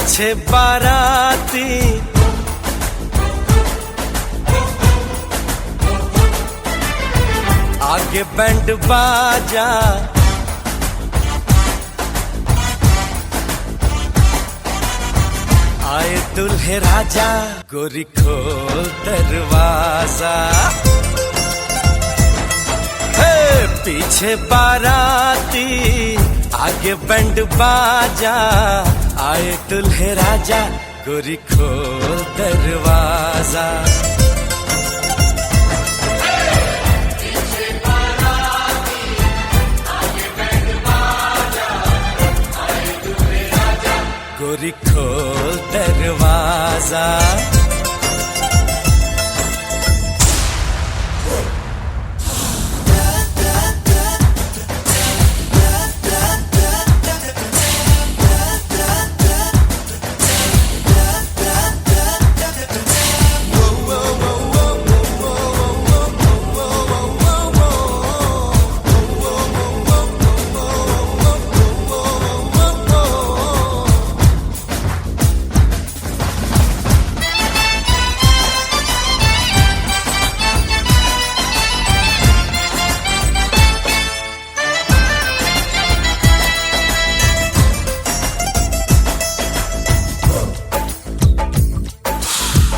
पीछे बाराती आगे बैंड बाजा, आए दुल्हे राजा, गोरी खोल दरवाजा। पीछे बाराती आगे बैंड बाजा, आए दुल्हे राजा, गोरी खोल दरवाजा। गोरी खोल दरवाजा।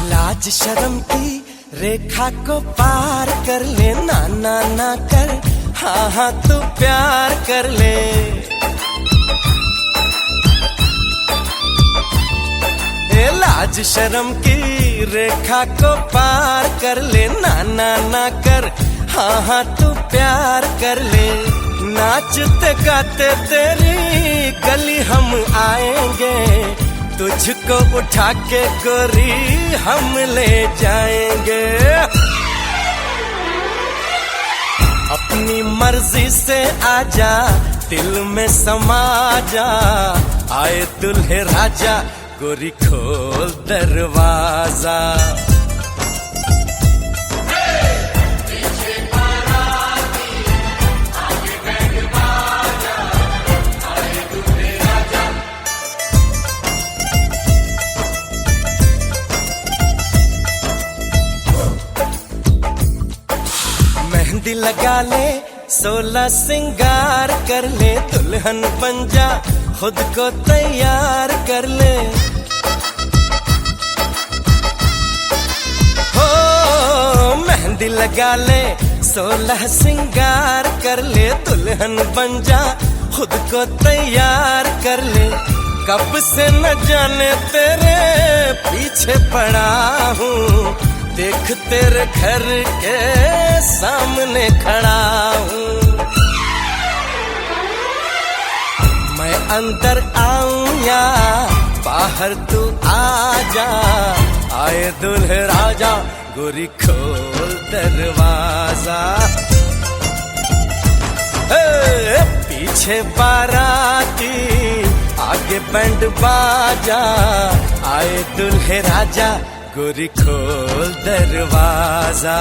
लाज शर्म की रेखा को पार कर ले, ना ना ना कर, हाँ हाँ तू प्यार कर ले। लाज शर्म की रेखा को पार कर ले, ना ना ना कर, हाँ हाँ तू प्यार कर ले। नाचते गाते तेरी गली हम आएंगे, तुझको उठा के गोरी हम ले जाएंगे। अपनी मर्जी से आजा, दिल में समा जा, आए दुल्हे राजा, गोरी खोल दरवाजा। मेहंदी लगा ले, 16 सिंगार कर ले, दुल्हन बन जा, खुद को तैयार कर ले। हो मेहंदी लगा ले, 16 सिंगार कर ले, दुल्हन बन जा, खुद को तैयार कर ले। कब से न जाने तेरे पीछे पड़ा हूँ, देख तेरे घर के सामने खड़ा हूँ। मैं अंदर आऊं या बाहर तू आजा, आए दुल्हे राजा, गोरी खोल दरवाजा। पीछे बाराती आगे बैंड बाजा, आए दुल्हे राजा, गोरी खोल दरवाजा।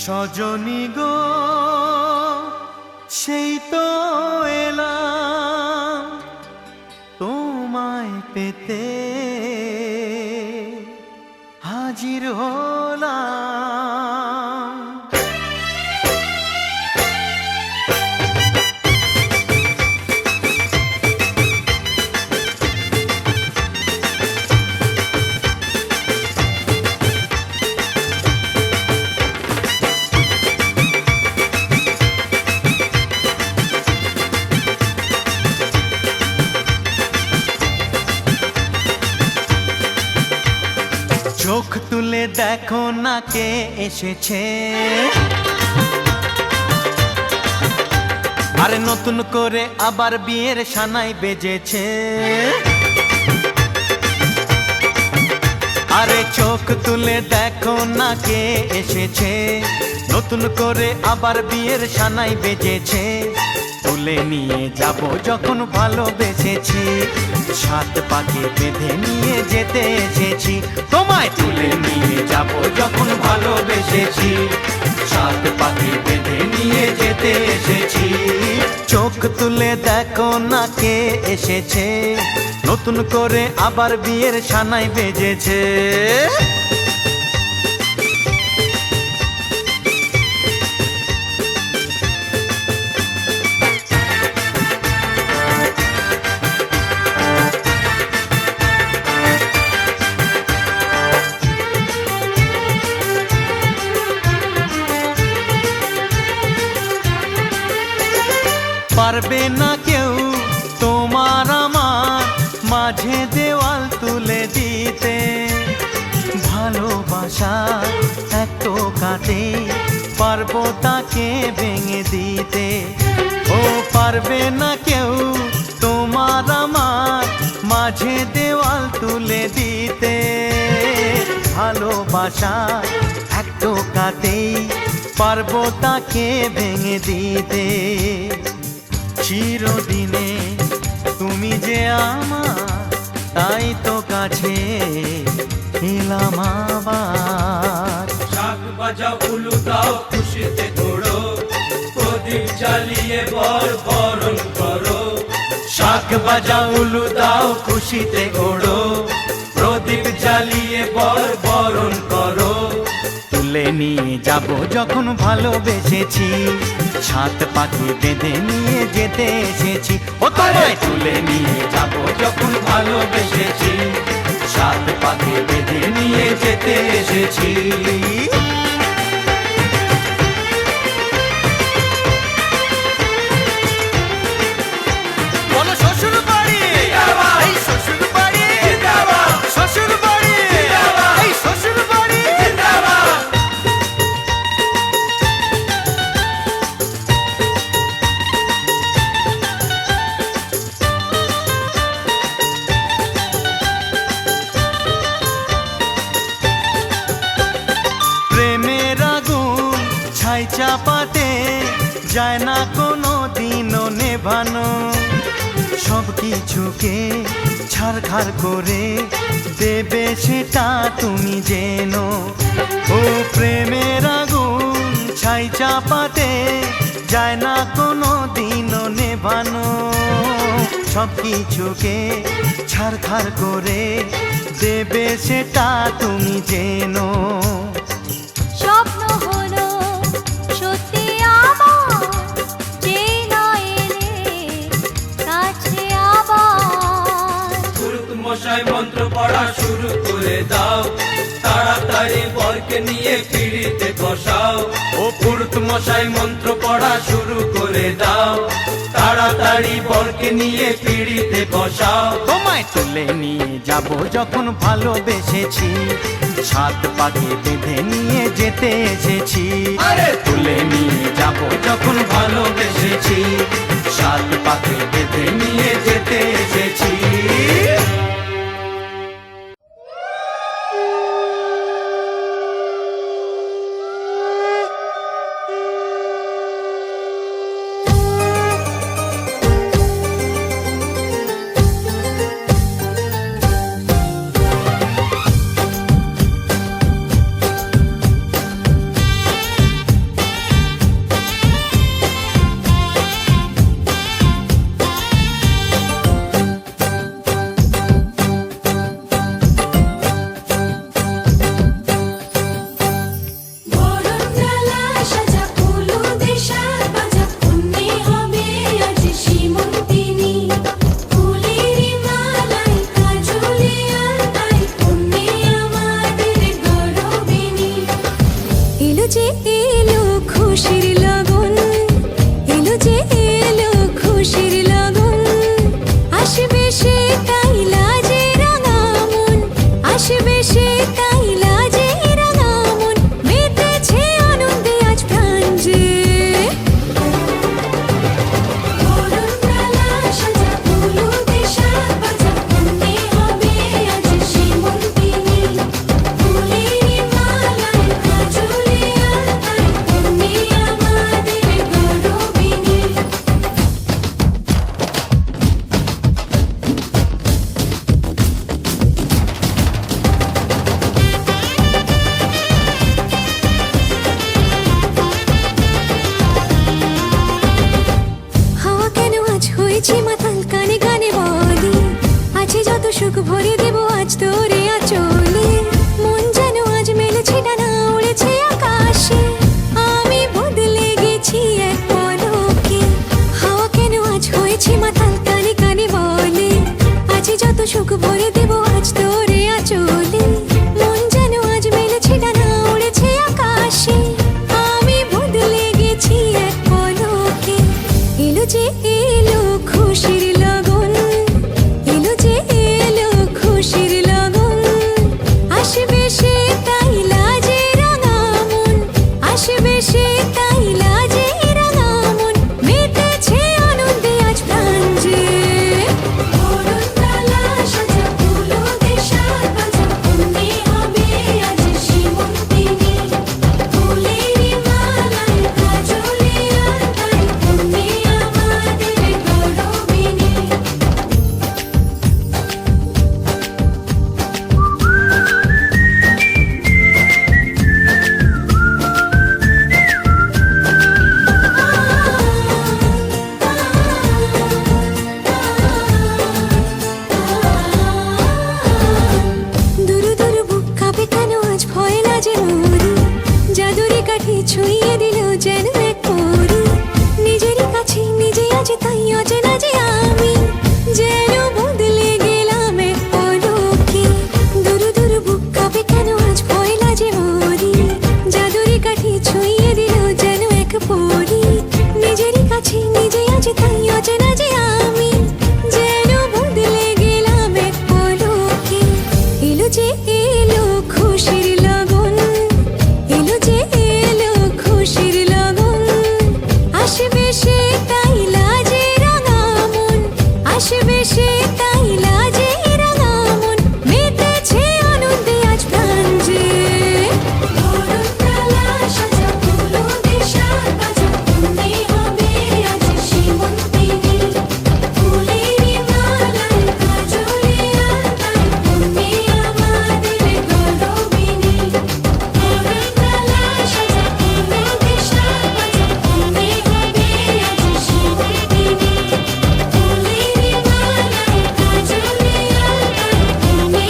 সজনী গো সেই তো এলাম তোমায় পেতে, হাজির হলাম। চোখ তুলে দেখো না কে এসেছে, আরে নতুন করে আবার বিয়ের সানাই বেজেছে, আরে চোখ তুলে দেখো না কে এসেছে। নতুন করে আবার বিয়ের সানাই বেজেছে, তুলে নিয়ে যাব যখন ভালোবেসেছি। সাত পাকে বেঁধে নিয়ে যেতে এসেছি, তোমায় তুলে নিয়ে যাব যখন ভালোবেসেছি। সাত পাকে বেঁধে নিয়ে যেতে এসেছি। চোখ তুলে দেখো না কে এসেছে, নতুন করে আবার বিয়ের সানাই বেজেছে। পারবে না কেউ তোমার আমার মাঝে দেওয়াল তুলে দিতে, ভালোবাসা এত কাটে পারবো তাকে ভেঙে দিতে। ও পারবে না কেউ তোমার আমার মাঝে দেওয়াল তুলে দিতে, ভালোবাসা এত কাটে পারবো তাকে ভেঙে দিতে। চিরদিনে তুমি যে আমার, তাই তো কাছে এলাম আবার। শাক বাজাও উলু দাও খুশিতে ঘোড়ো, প্রদীপ জ্বালিয়ে বরণ করো। শাক বাজাও উলু দাও খুশিতে ঘোড়ো, প্রদীপ জ্বালিয়ে বরণ করো। তুলে নিয়ে যাব যখন ভালোবেসেছি, সাত পাখি বেঁধে নিয়ে যেতে এসেছি। ও তোমায় তুলে নিয়ে যাব যখন ভালোবেসেছি, সাত পাখি বেঁধে নিয়ে যেতে এসেছি। বলো শ্বশুর বাড়ি, এই শ্বশুর বাড়ি, শ্বশুর বাড়ি, এই শ্বশুর বাড়ি। প্রেমের আগুন ছাই চাপাতে যায় না কোনো দিনও নেভানো, সব কিছুকে ছাড়খাড় করে দেবে সেটা তুমি জেনো। ও প্রেমের আগুন ছাই চাপাতে যায় না কোনো দিনও নেভানো, সব কিছুকে ছাড়খাড় করে দেবে সেটা তুমি জেনো। স্বপ্ন হলো সত্যি আমার, যে না এলে কাছে আবার। পুরুত মশাই মন্ত্র পড়া শুরু করে দাও, তাড়াতাড়ি বরকে নিয়ে পিড়িতে বসাও। ও পুরুত মশাই মন্ত্র পড়া শুরু করে দাও, তাড়াতাড়ি বরকে নিয়ে পিড়িতে বসাও। তোমায় তুলে নিয়ে যাব যখন ভালোবেসেছি, সাত পাকে বেঁধে নিয়ে যেতে এসেছি। আরে তুলে নিয়ে যাব যখন ভালোবেসেছি, সাত পাকে বেঁধে নিয়ে যেতে এসেছি। ছুঁয়ে দিল যেন এক পরী নিজেরই কাছে নিজে আজ তাই অচেনা যে আমি যেন বদলে গেলাম এক পলকে দূর দূর বুক কাঁপে কেন আজ ভয় লাগে মরি জাদুরি কাঠি ছুঁয়ে দিল যেন এক পরী নিজেরই কাছে নিজে আজ তাই অচেনা যে আমি যেন বদলে গেলাম এক পলকে এলো যে এলো খুশির লগন এলো যে এলো খুশির লগন আসবে সে তাই লাজে রাঙা মন আসবে সে তাই লাজে রাঙা মন মেতেছে আনন্দে আজ প্রাণ যে বরণডালা সাজা ফুলো দেশা বাজা তুমি হবে আজ সীমন্তিনী ফুলেরই মালায় কাজলে আলতায় তুমি আমাদের গৌরবিনী বরণডালা সাজা ফুলো দেশা বাজা তুমি হবে আজ সীমন্তিনী ফুলেরই মালায় কাজলে আলতায় তুমি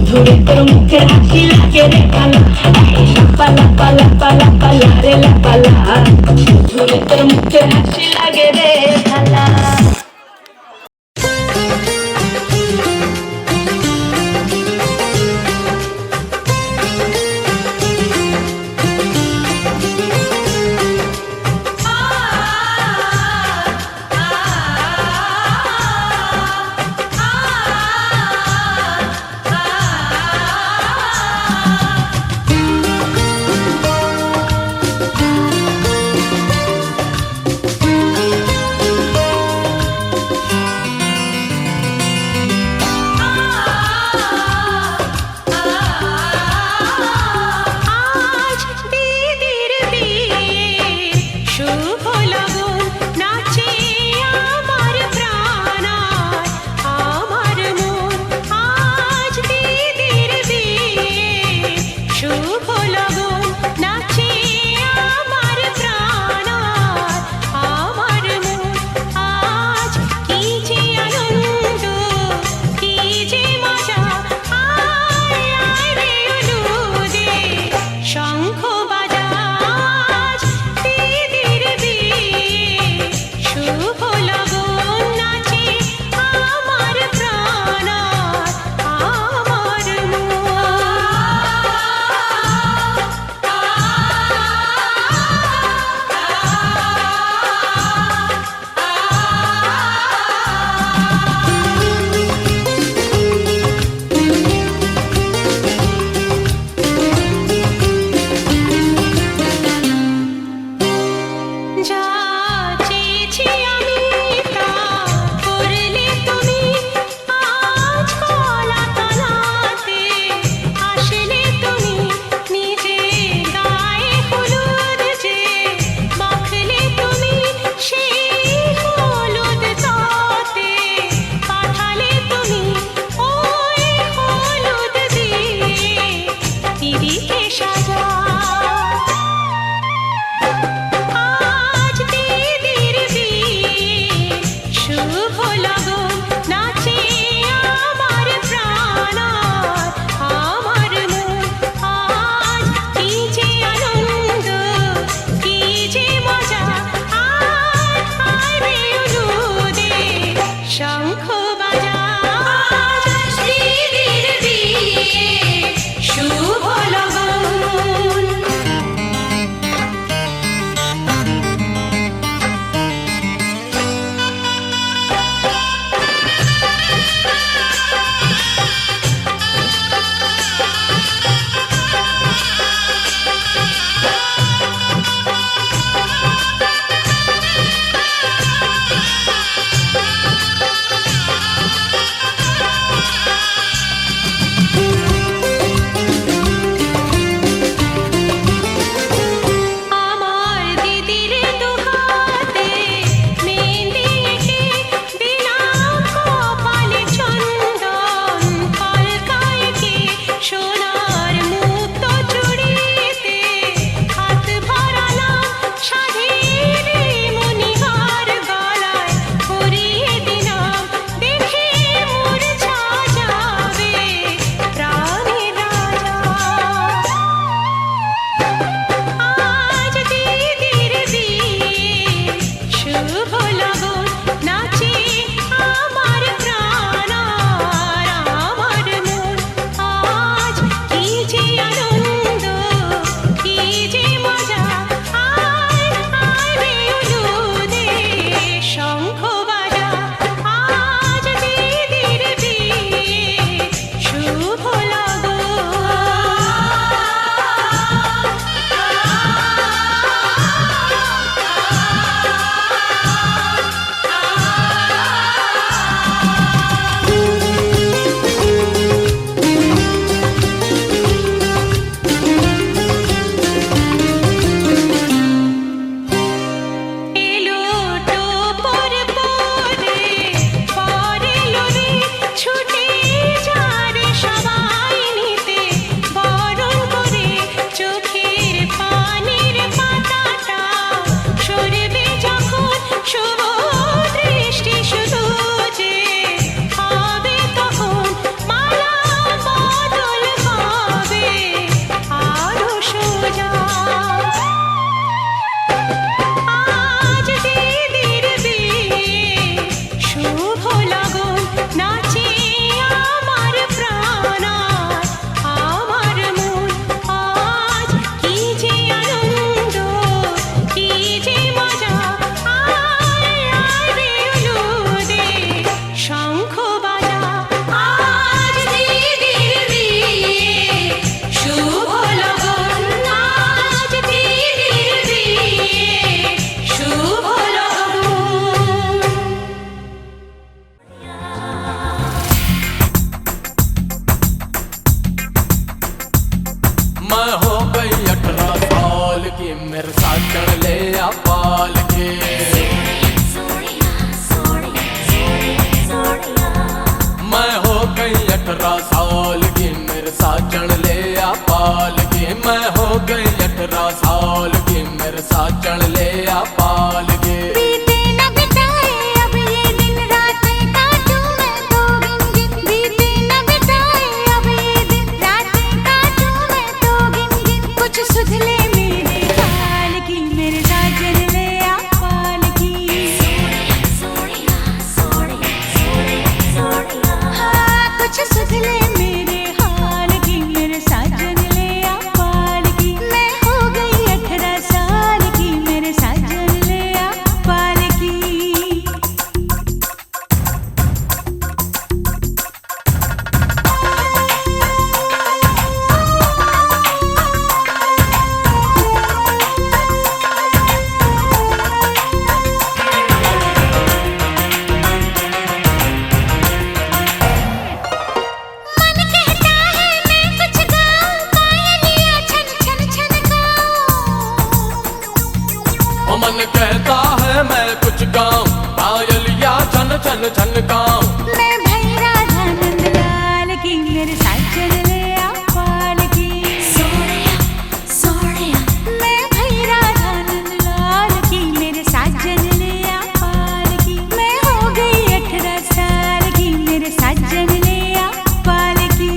ধরে তোর মুখের হাসি লাগে রে পালা পালা পালা পালা পালা রে পালা ধরে তোর মুখের হাসি লাগে রে পালা मैं हो गई 18 साल की, मेरे साथ चढ़ ले आ पाल के। मैं हो गई 18 साल की, मेरे साथ चढ़ ले आ पाल के। मैं हो गई 18 साल की, मेरे साथ चढ़ ले आ पाल के। बीते न बिताए अब ये दिन रातें काटूं मैं तो गिन गिन। बीते न बिताए अब ये दिन रातें काटूं मैं तो गिन गिन। कुछ सुध ले मेरे हाल की, मेरे साजन ले आ पाल की। हाँ, कुछ सुध ले मेरे हाल की, मेरे साजन ले आ पाल की। मैं हो गई 18 साल की, मेरे साजन ले आ पाल की। मन कहता है मैं कुछ गाऊं, पायलियां छन छन छन गाऊं। ओ मन कहता है मैं कुछ गाऊं, पायलिया छन छन छन गाऊं। मैं भई राधा नंदलाल की, मेरे साजन ले आ पाल की। मैं भई राधा नंदलाल की, मेरे साजन ले आ पाल की। मैं हो गई 18 साल की, मेरे साजन ले आ पाल की।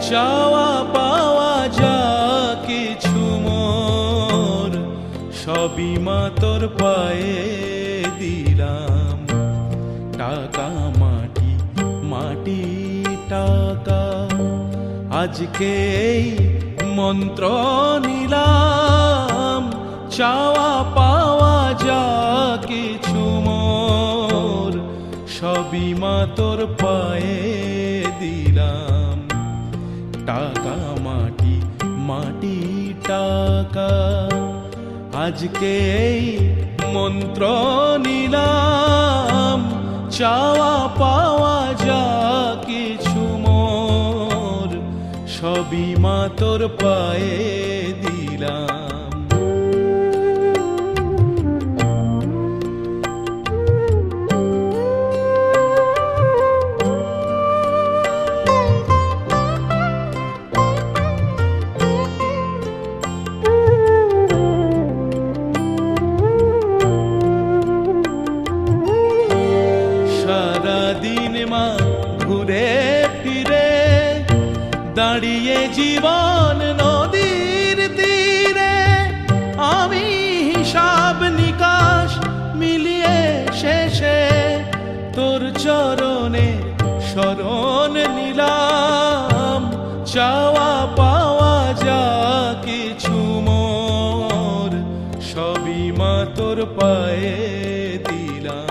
চাওয়া পাওয়া যা কিছু মোর, সবই মা তোর পায়ে দিলাম। টাকা মাটি মাটি টাকা, আজকে এই মন্ত্র নিলাম। চাওয়া পাওয়া যা কিছু মোর, সবই মা তোর পায়ে দিলাম। টাকা মাটি মাটি টাকা, আজকে এই মন্ত্র নিলাম। চাওয়া পাওয়া যা কিছু মোর, সবই মা তোর পায়ে দিলাম। সারাদিন মা ঘুরে ফিরে দাঁড়িয়ে জীবন নদীর তীরে। আমি হিসাব নিকাশ মিলিয়ে শেষে তোর চরণে শরণ নিলাম। চাওয়া পাওয়া যা কিছু মোর, সবই মা তোর পায়ে দিলাম।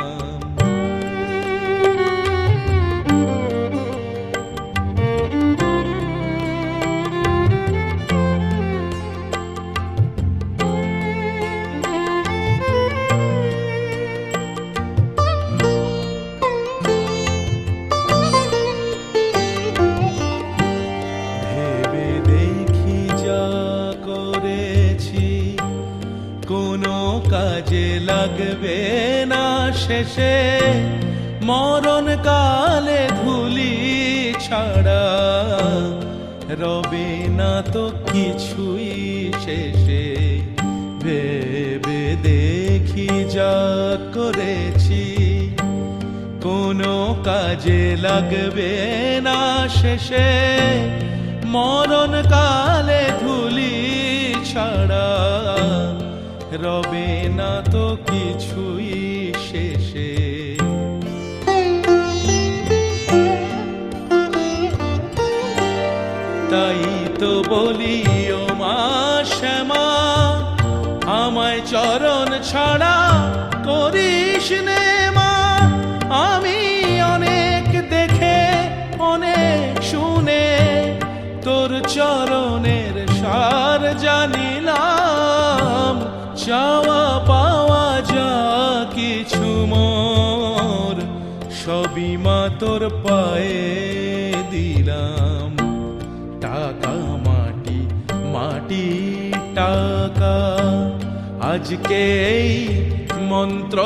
ভেবে দেখি যা করেছি, কোনো কাজে লাগবে না শেষে। মরণ কালে ধুলি ছাড়া রবে না তো কিছুই শেষে। ভেবে দেখি যা করেছি, কোনো কাজে লাগবে না শেষে। মরণ কালে ধুলি ছাড়া রবে না তো কিছুই শেষে। তাই তো বলি ও মা শ্যামা, আমায় চরণ ছাড়া করিস নে মা। আমি অনেক দেখে অনেক শুনে তোর চরণের সার জানিলাম। চাওয়া পাওয়া যা কিছু মোর সবই মা তোর পায়ে দিলাম। টাকা মাটি মাটি টাকা, আজকে এই মন্ত্র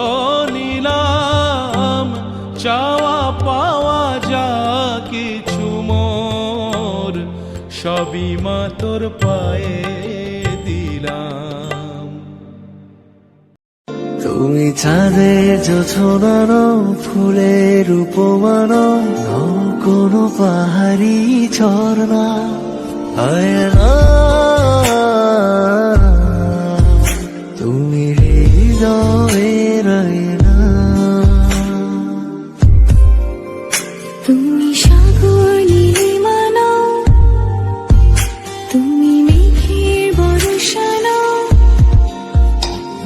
নিলাম। চাওয়া পাওয়া যা কিছু মোর সবই মা তোর পায়ে দিলাম। তুমি চাঁদের জোছনানো ফুলের উপমানো, কোনো পাহাড়ি ঝর্ণা আয়না। তুমি হৃদয়ের আয়না। তুমি সাগর নীলিমানো, তুমি মেঘের বর্ষানো।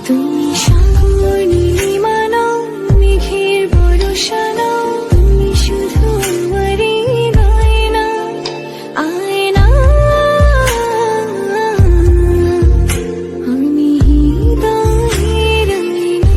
তুমি সাগর নীলিমানো, মেঘের বর্ষানো। তুমি শুধু আমারই গয়না আয়না। আমি হৃদয়ের আয়না।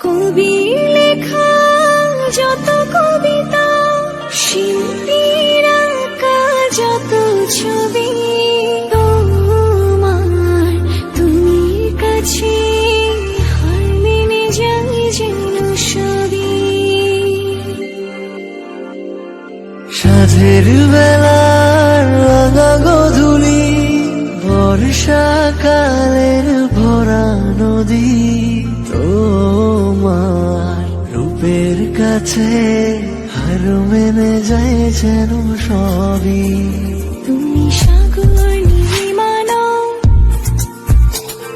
কবির লেখা যত কবিতা, শিল্পীর আঁকা যত ছবি, তোমার তুমি কাছে হার মেনে যাই যেন সবই। সাঁঝের বেলার রাঙা গধূলি, বর্ষাকালের ভরা নদী, তোমার রূপের কাছে হার মেনে যায় যেন সবই। তুমি সাগর নীলিমানো,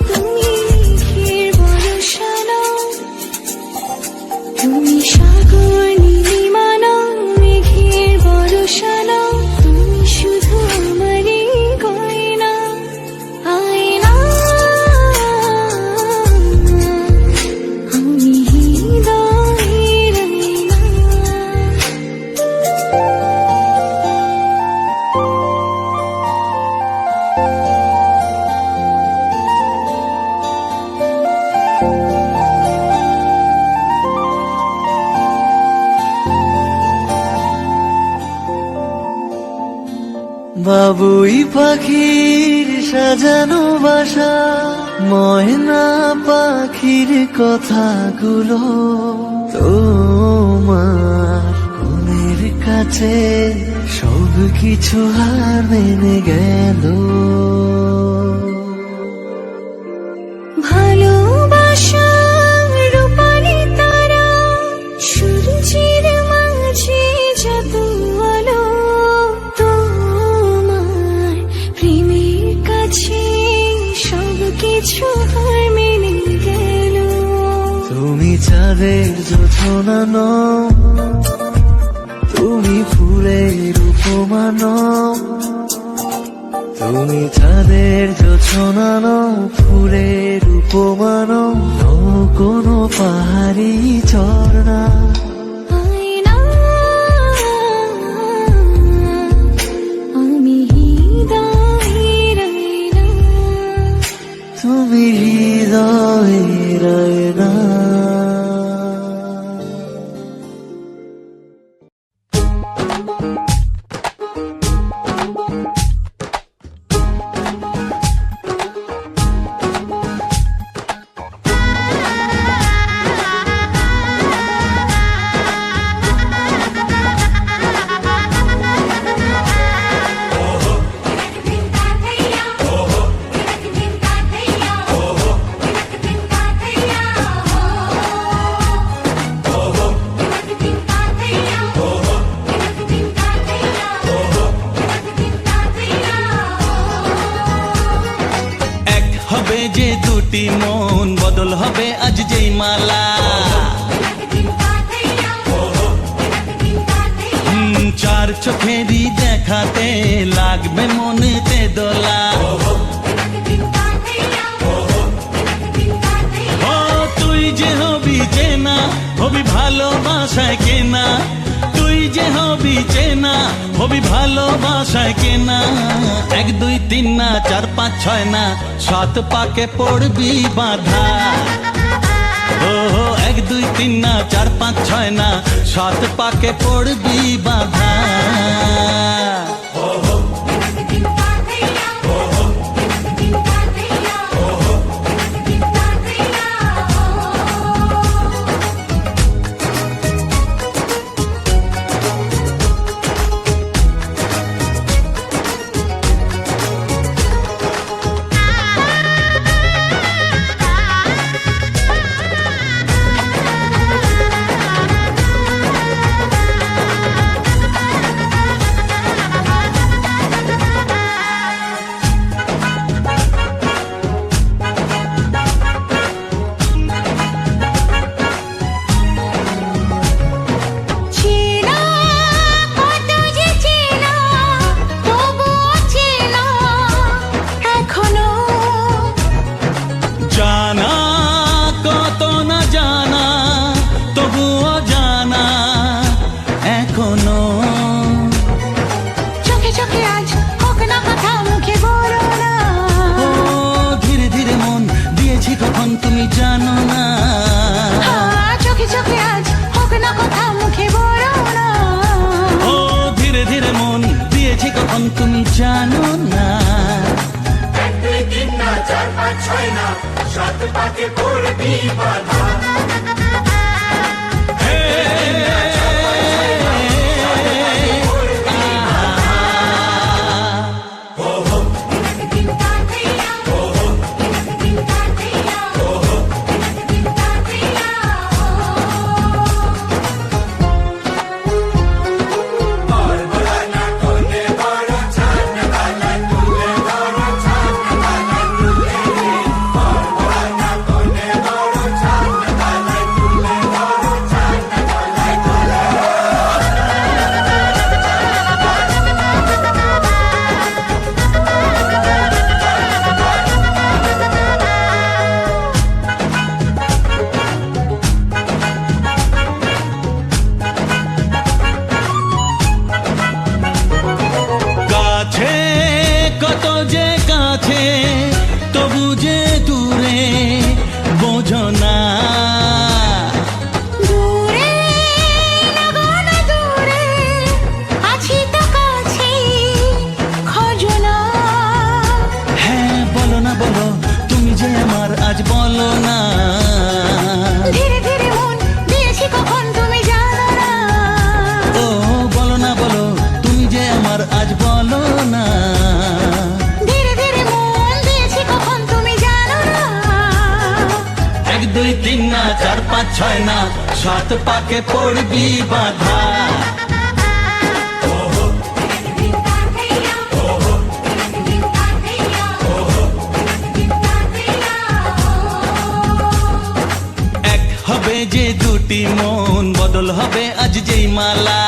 তুমি মেঘের বর্ষানো। তুমি সাগর নীলিমানো, মেঘের বর্ষানো। তুমি শুধু আমারই গয়না আয়না। আমি হৃদয়ের আয়না। বাবুই পাখির সাজানো বাসা, ময়না পাখির কথাগুলো তোমার গুণের কাছে সব কিছু হার মেনে গেল। ভালোবাসা রূপালি তারা, সূর্যের মাঝে যত আলো। তোমার প্রেমের কাছে সব কিছু হার মেনে গেল। তুমি চাঁদের জোছনা নও, তুমি ফুলের উপমা নও। তুমি চাঁদের জোছনা নও, ফুলের উপমা নও, কোনো পাহাড়ি ঝর্ণা আয়না। আমি হৃদয়ের আয়না। তুমি হৃদয়ের আয়না। হবে যে দুটি মন, বদল হবে আজ যেই মালা। চার চোখেরই দেখাতে লাগবে মনেতে দোলা। ও তুই যে হবি চেনা, হবি ভালোবাসায় কেনা। তুই যে হবি চেনা, হবি ভালোবাসায় কেনা। 1 2 3 না 4 5 6 না 7 পাকে পড়বি বাঁধা। ও 1 2 3 না 4 5 6 না 7 পাকে পড়বি বাঁধা। জানা কত না জানা, তবুও জানা এখনো। চোখে চোখে আজ হোক না কথা, মুখে বলো না। ও ধীরে ধীরে মন দিয়েছি কখন তুমি জানো না। চোখে চোখে আজ হোক না কথা, মুখে বলো না। ও ধীরে ধীরে মন দিয়েছি কখন তুমি জানো না। 1 2 3 না 4 5 6 না 7 পাকে পড়বি বাঁধা। কত যে কাছে তবু যে দূরে বোঝো না। দূরে লাগান দূরে, আছি তো কাছে খোঁজো না। হ্যাঁ বলো না বলো, তুমি যে আমার আজ বলো না। ধীরে ধীরে মন দিয়েছি কখন তুমি জানো না। ও বলো না বলো, তুমি যে আমার আজ বলো না। 1 2 3 না 4 5 6 না 7 পাকে পড়বি বাঁধা। এক হবে যে দুটি মন, বদল হবে আজ যেই মালা।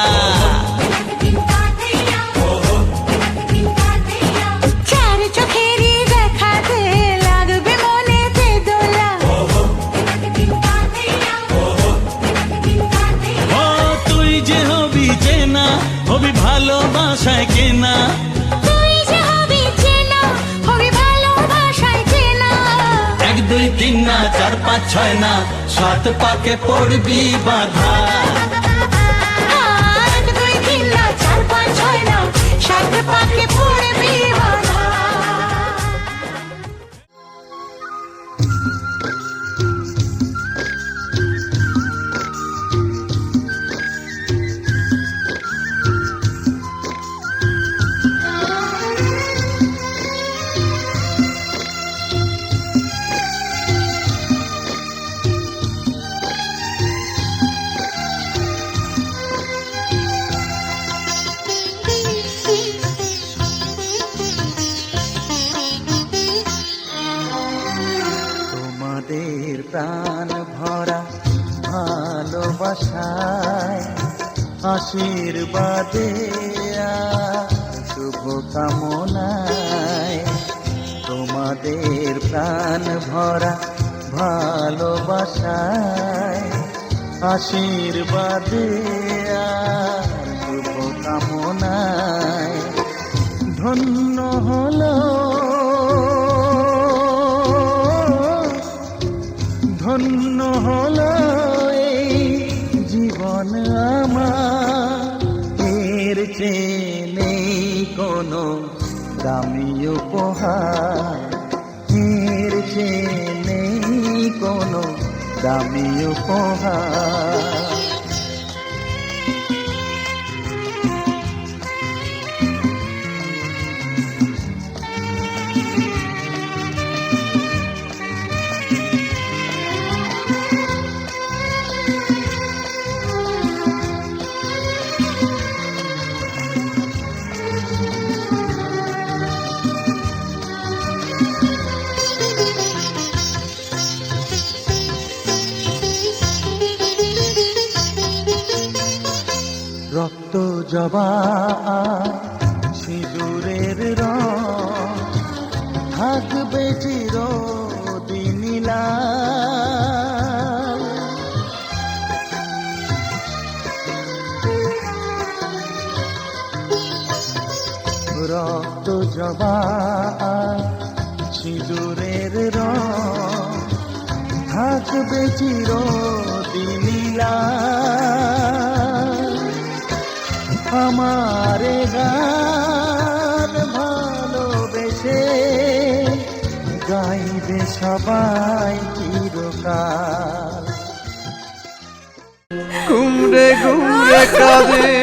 চার চোখেরই দেখাতে লাগবে মনেতে দোলা। ও তুই যে হবি চেনা, হবি ভালোবাসায় কেনা। তুই যে হবি চেনা, হবি ভালোবাসায় চেনা। 1 2 3 না 4 5 6 না 7 পাকে পড়বি বাঁধা। 1 2 3 না 4 5 6 না 7 পাকে পড়বি বাঁধা। প্রাণ ভরা ভালোবাসায় আশীর্বাদে আর শুভ কামনায় তোমাদের প্রাণ ভরা ভালোবাসায় আশীর্বাদে আর শুভ কামনায় ধন্য হলো ধন্য হলো এই জীবন আমার, এর চেয়ে নেই কোনো দামি উপহার, এর চেয়ে নেই কোনো দামি উপহার। রক্ত জবা সিঁদুরের রং থাকবে চিরদিন লাল। রক্ত জবা সিঁদুরের রং থাকবে চিরদিন লাল। আমারে গান ভালোবেসে গাইবে সবাই চিরকাল। ঘুমরে ঘুমরে কাঁদে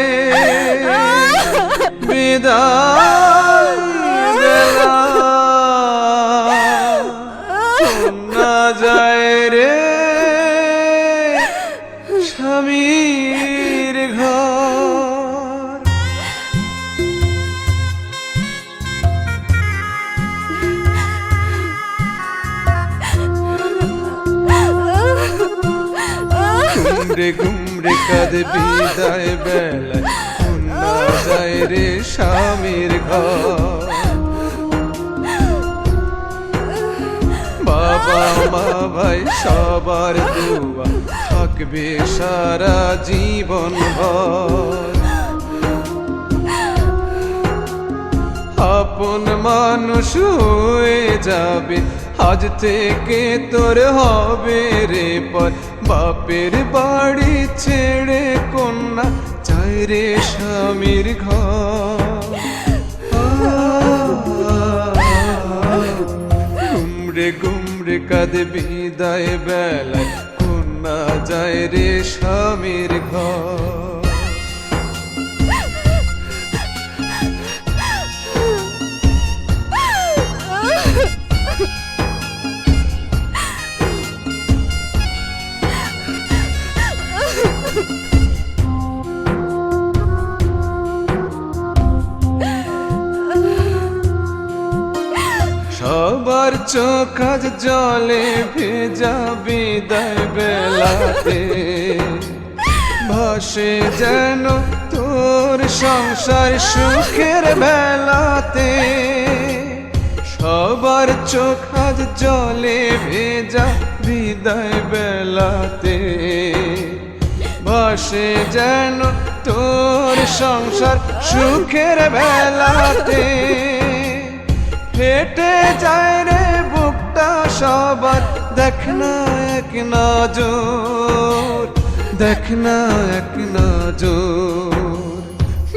বিদায় বেলা, না যায় রে স্বামীর ঘর। ঘুমরে ঘুমরে কাঁদে বিদায় বেলায়, না যায় রে স্বামীর ঘর। বাবা মা ভাই সবার দুয়া থাকবে সারা জীবন ভর। আপন মানুষ হয়ে যাবে আজ থেকে তোর হবে রে পর। বাপের বাড়ি ছেড়ে কন্যা চায় রে স্বামীর ঘর। ঘুমরে ঘুমরে কাঁদে বিদায় বেলায়, কন্যা যায় রে স্বামীর ঘর। সবার চোখ আজ জলে ভেজা বিদায় বেলাতে, ভাসে যেন তোর সংসার সুখের বেলাতে। সবার চোখ আজ জলে ভেজা বিদায় বেলাতে, ভাসে যেন তোর সংসার সুখের বেলাতে। ফেটে যায় রে বুকটা সবার, দেখ না এক নজর, দেখ না এক নজর।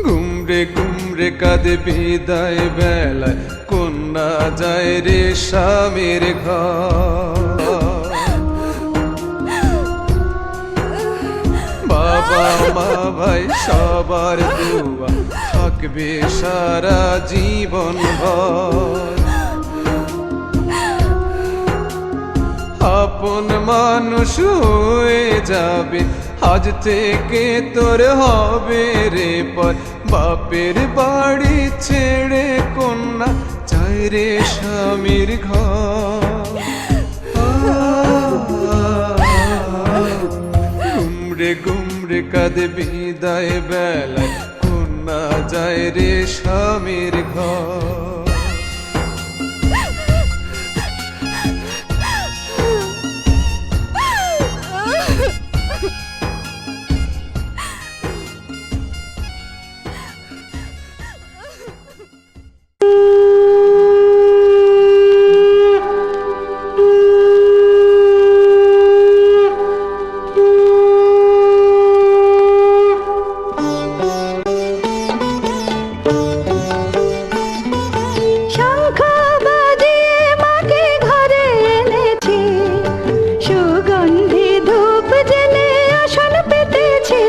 ঘুমরে ঘুমরে কাঁদে বিদায় বেলায়, কন্যা যায় রে স্বামীর ঘর। বাবা মা ভাই সবার দুয়া থাকবে সারা জীবন ভর। আপন মানুষ হয়ে যাবে আজ থেকে তোর হবে রে পর। বাপের বাড়ি ছেড়ে কন্যা চায় রে স্বামীর ঘর। গুমরে কাঁদে বিদায় বেলায় কন্যা যায় রে স্বামীর ঘর। শঙ্খ বাজিয়ে মাকে ঘরে এনেছি, সুগন্ধি ধূপ জেলে আসন পেতেছি।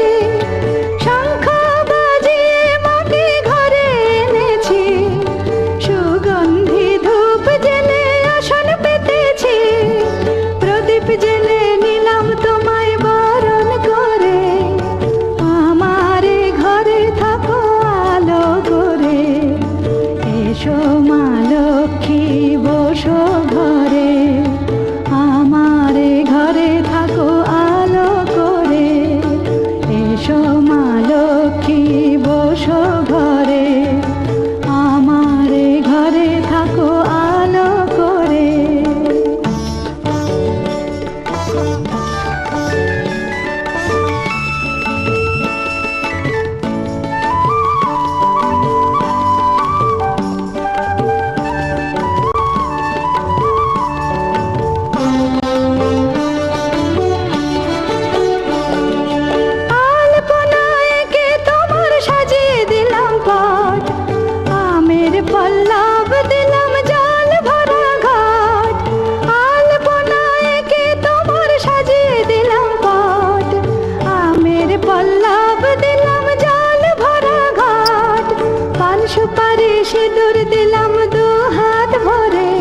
শঙ্খ বাজিয়ে মাকে ঘরে এনেছি, সুগন্ধি ধূপ জেলে আসন পেতেছি। প্রদীপ জেলে নিলাম তোমায় বরণ করে, আমারে ঘরে থাকো আলো করে। এসো মা লক্ষ্মী বসো ঘরে, আমারে ঘরে থাকো আলো করে। এসো মা লক্ষ্মী বসো ঘরে, আমারে ঘরে থাকো আলো করে। আলপনায় এঁকে তোমার সাজিয়ে দিলাম পট, আমের পল্লব দিলাম জল ভরা ঘাট। আলপনায় এঁকে তোমার সাজিয়ে দিলাম পট, আমের পল্লব দিলাম জল ভরা ঘাট। পান সুপারি সিঁদুর দিলাম দু হাত ভরে,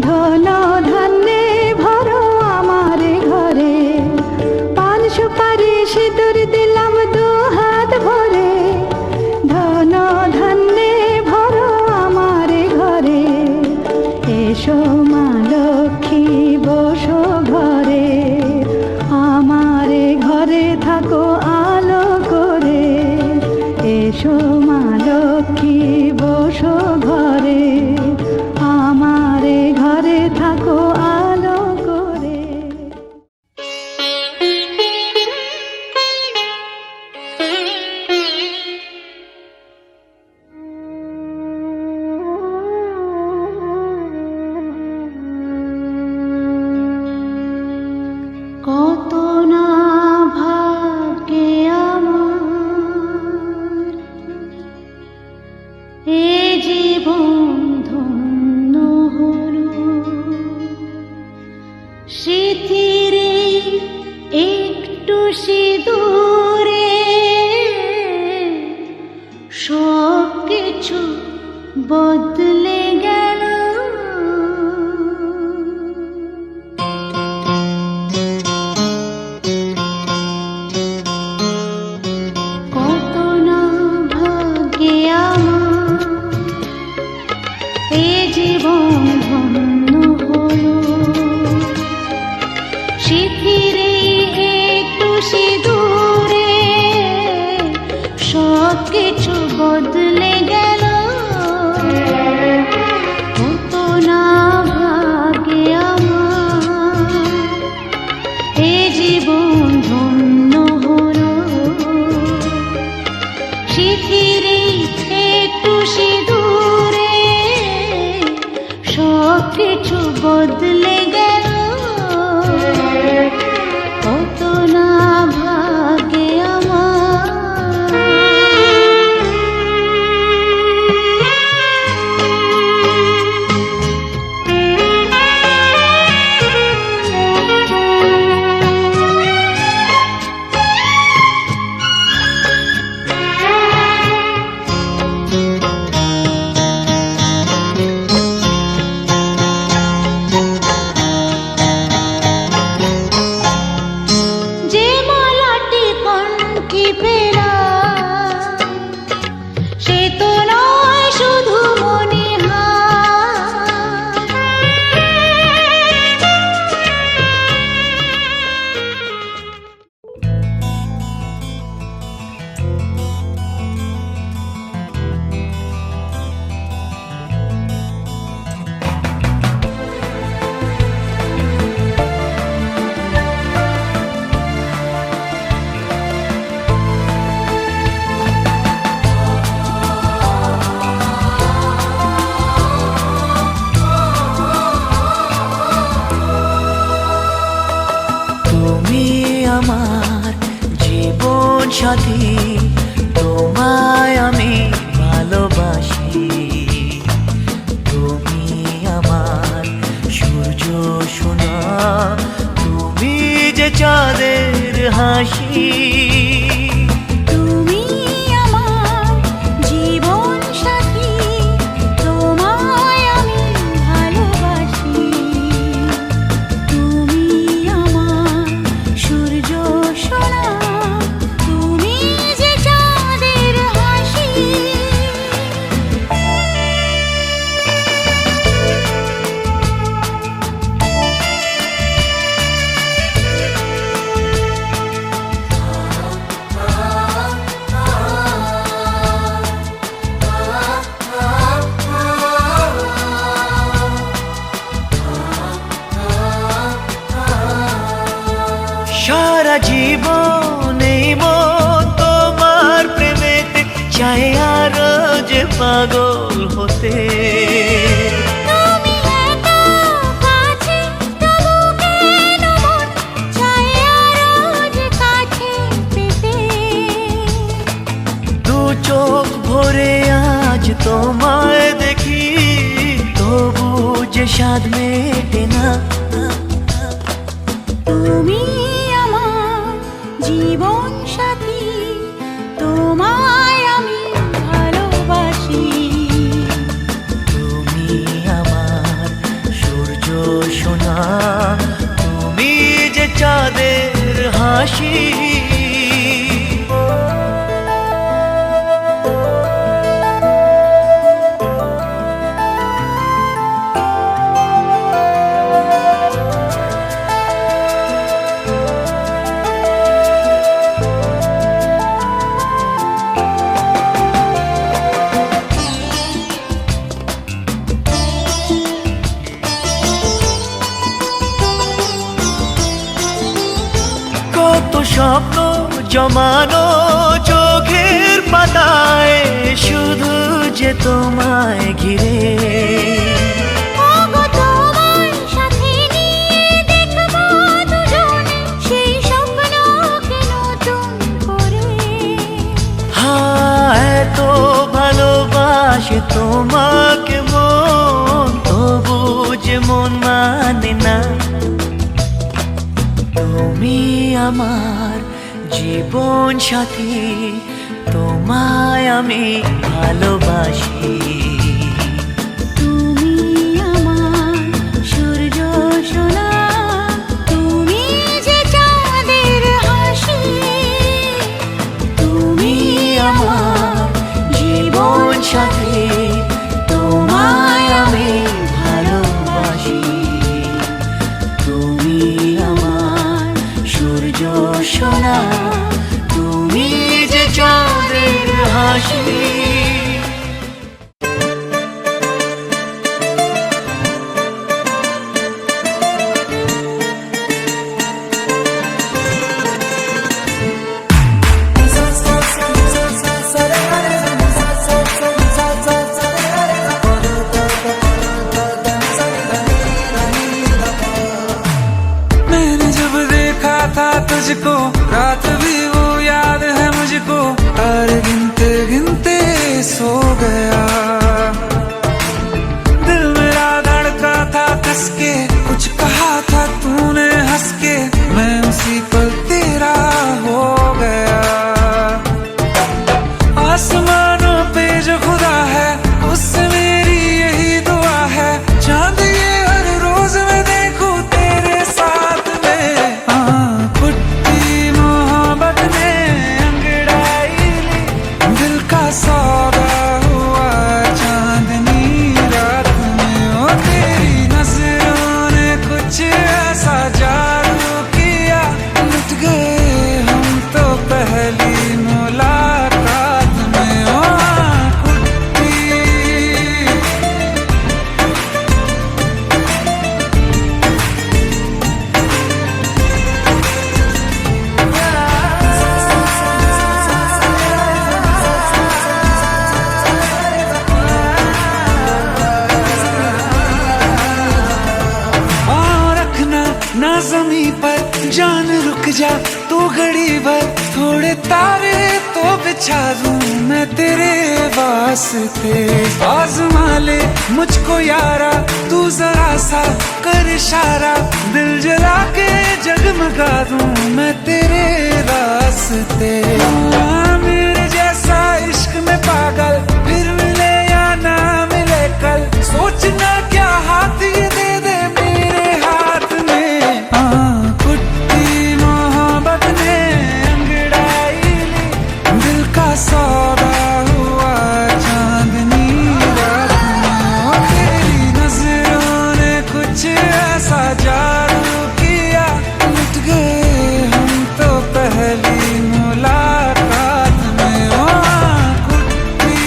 ধন ধান্যে ভরো আমারে ঘরে। পান সুপারি সিঁদুর দিলাম দু হাত ভরে, ধন ধান্যে ভরো আমারে ঘরে। এসো মা লক্ষ্মী বসো ঘরে, আমারে ঘরে থাকো আলো করে। এসো মা লক্ষ্মী বসো ঘরে, আমারে ঘরে থাকো আলো করে। কত না ভাগ্যে আমার এ জীবন ধন্য হলো। স্মৃতির একটু সিঁদুরে সব কিছু বদলে গেল। কত না ভাগ্যে আমার এ জীবন ধন্য হলো। স্মৃতির একটু সিঁদুর সাথী তোমায় আমি ভালোবাসি। তুমি আমার সূর্য সোনা, তুমি যে চাঁদের হাসি। তুমি আমার জীবন সাথী, তোমায় আমি ভালোবাসি। তুমি আমার সূর্য সোনা, তুমি যে চাঁদের হাসি। সারা জীবন এই মন তোমার প্রেমেতে চাই আরো যে পাগল হতে। তুমি এত কাছে, তবু কেন মন চায় আরো যে কাছে পেতে। দু চোখ ভরে আজ তোমায় দেখি, তবু যে স্বাদ মেটে না। তুমি আমার জীবন সাথী, তোমায় আমি ভালোবাসি। তুমি আমার সূর্য সোনা, তুমি যে চাঁদের হাসি। কত স্বপ্ন জমানো চোখের পাতায়, শুধু যে তোমায় ঘিরে। ওগো তোমার সাথে নিয়ে দেখবো দুজনে সেই স্বপ্নকে নতুন করে। হ্যাঁ, এত ভালোবাসে তোমাকে মন, তবু যে মন মানে না। তুমি আমার জীবন সাথী, তোমায় আমি ভালোবাসি। তুমি আমার সূর্য সোনা, তুমি যে চাঁদের হাসি। তুমি আমার জীবন সাথী, তোমায় আমি ভালোবাসি। তুমি আমার সূর্য সোনা, তুমি যে চাঁদের হাসি। मैंने जब देखा था तुझको, रात भी वो याद है मुझको, तारे गिनते गिनते सो गया। दिल मेरा धड़का था कस के, कुछ कहा था तूने हंस के, मैं उसी पल तेरा हो गया। आसमानों पे जो खुदा है, उससे मेरी यही दुआ है, चांद ये हर रोज मैं देखूं तेरे साथ में। पुट्टी ना जमी पर जान रुक जा तू घड़ी भर, थोड़े तारे तो बिछा दूं मैं तेरे वास्ते। आज़मा ले मुझको यारा तू जरा सा कर इशारा, दिल जला के जगमगा दूं मैं तेरे रास्ते। मेरे जैसा इश्क में पागल फिर मिले या ना मिले कल, सोचना क्या हाथ ये दे दे मेरे हाथ में। कुट्टी मोहब्बत ने अंगड़ाई ली, दिल का सौदा हुआ चांदनी रात में। तेरी नजरों ने कुछ ऐसा जादू किया, लुट गए हम तो पहली मुलाकात में। कुट्टी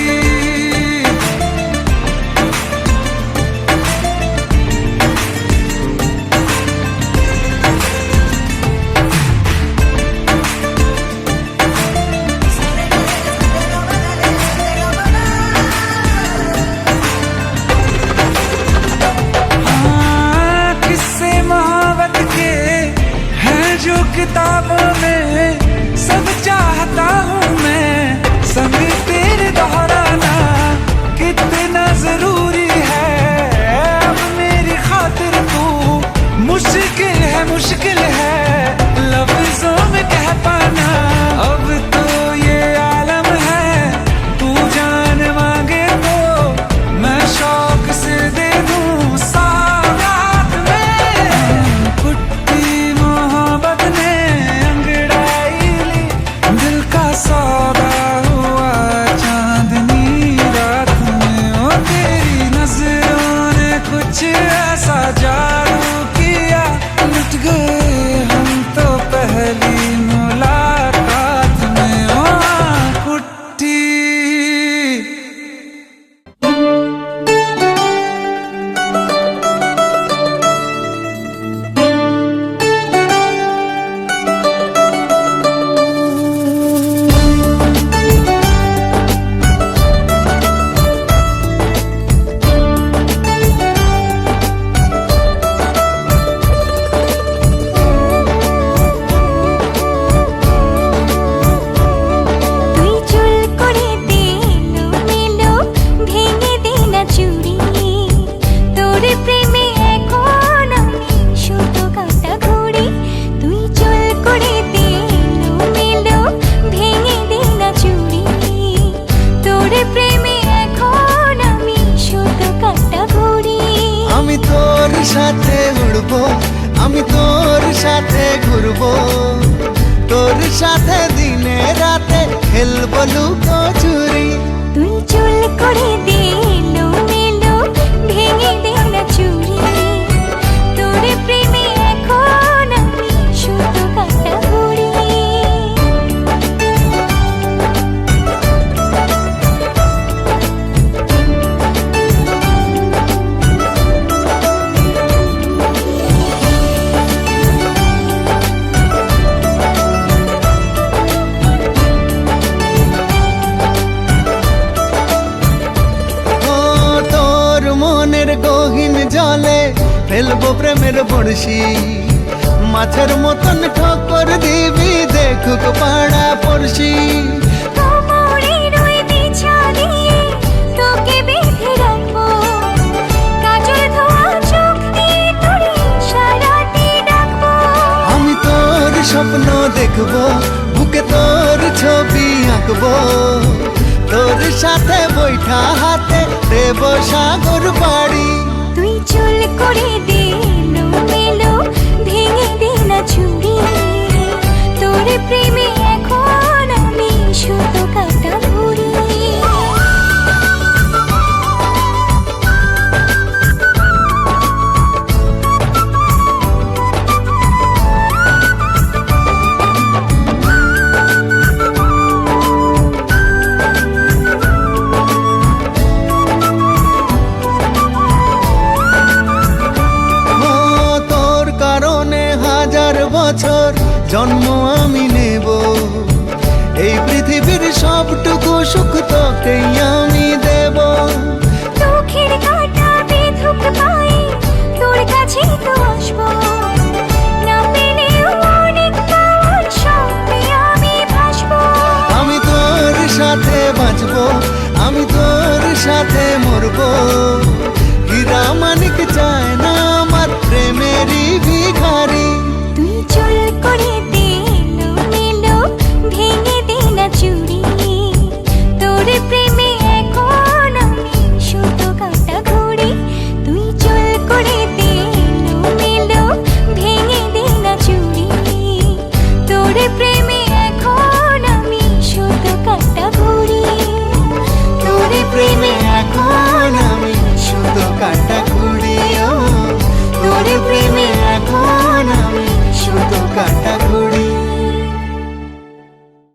किस्से मोहब्बत के हैं जो किताबों में, सब चाहता हूँ मैं संग तेरे दोहराना। कितना जरूरी है अब मेरी खातिर तू, मुश्किल है लफ्जों में कह पाना। अब तो ये आलम है तू जान मांगे तो मैं शौक से दे दूं सौगात में। कुट्टी मोहब्बत ने अंगड़ाई ली, दिल का सौदा हुआ चांदनी रात में। तेरी नजरों ने कुछ ऐसा जादू किया, लुट गए हम तो पहली मुलाकात में। कुट्टी তুই চুল করে দে এলোমেলো, ভেঙে দে না চুড়ি, তোর প্রেমে এখন আমি শুধু কাটা ঘুরি। তুই চুল করে দে এলোমেলো, ভেঙে দে না চুড়ি, তোর প্রেমে এখন আমি শুধু কাটা ঘুরি। আমি তোর সাথে উড়বো, আমি তোর সাথে ঘুরবো, তোর সাথে দিনে রাতে খেলবো লুকোচুরি। তুই চুল করে দে এলোমেলো, ভেঙে দে না চুড়ি, তোর প্রেমে এখন আমি শুধু কাটা ঘুরি। ও তোর মনের গহীন জলে ফেলবো প্রেমের বড়শি, মাছের মতন ঠক্কর দিবি দেখুক পাড়া পড়শি। কোমরের ওই বিছা দিয়ে তোকে বেঁধে রাখবো, কাজল ধোয়া চোখ দিয়ে তোর ইশারাতে ডাকবো। আমি তোর স্বপ্ন দেখবো, বুকে তোর ছবি আঁকবো, তোর সাথে বৈঠা হাতে দেব সাগর বাড়ি। তুই চুল করে দে এলোমেলো, ভেঙে দে না চুড়ি, তোর প্রেমে এখন আমি শুধু কাটা ঘুরি। বছর জন্ম আমি নেব, এই পৃথিবীর সবটুকু সুখ তোকেই আমি দেব। চোখের কাঁটা বেধুক পায়ে তোর কাছে তো আসবো, সাথে মরবো